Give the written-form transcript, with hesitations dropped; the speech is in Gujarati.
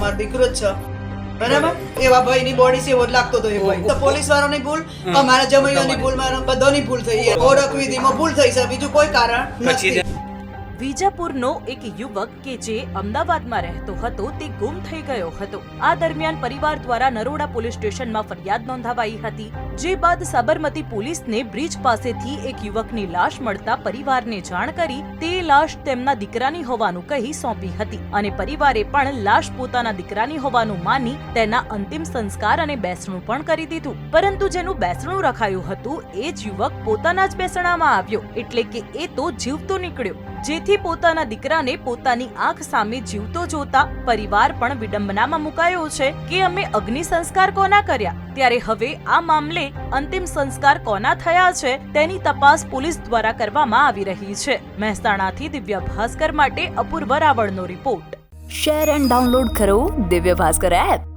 મારો દીકરો જ છે, બરાબર? એવા ભાઈની બોડી છે એવો જ લાગતો હતો એ ભાઈ. તો પોલીસ વાળાની ભૂલ, અમારા જમાઈઓની ભૂલ, મારા બધાની ભૂલ થઈ. ઓળખ વિધિમાં ભૂલ થઈ છે, બીજું કોઈ કારણ નથી. વિજાપુરનો એક યુવક કે જે અમદાવાદમાં રહેતો હતો તે ગુમ થઈ ગયો હતો. આ દરમિયાન પરિવાર દ્વારા નરોડા પોલીસ સ્ટેશનમાં ફરિયાદ નોંધાવાઈ હતી, જે બાદ સાબરમતી પોલીસને બ્રિજ પાસેથી એક યુવકની લાશ મળતા પરિવારને જાણ કરી તે લાશ તેમના દીકરાની હોવાનું કહી સોંપી હતી અને પરિવારે પણ લાશ પોતાના દીકરાની હોવાનું માની તેના અંતિમ સંસ્કાર અને બેસણું પણ કરી દીધું. પરંતુ જેનું બેસણું રખાયું હતું એ જ યુવક પોતાના જ બેસણામાં આવ્યો, એટલે કે એ તો જીવતો નીકળ્યો. જેથી પોતાના દીકરાને પોતાની આંખ સામે જીવતો જોતા પરિવાર પણ વિડંબનામાં મુકાયો છે કે અમે અગ્નિ સંસ્કાર કોના કર્યા. ત્યારે હવે આ મામલે અંતિમ સંસ્કાર કોના થયા છે તેની તપાસ પોલીસ દ્વારા કરવામાં આવી રહી છે. મહેસાણાથી દિવ્ય ભાસ્કર માટે અપૂર્વ રાવળનો રિપોર્ટ. શેર એન્ડ ડાઉનલોડ કરો દિવ્ય ભાસ્કર એપ.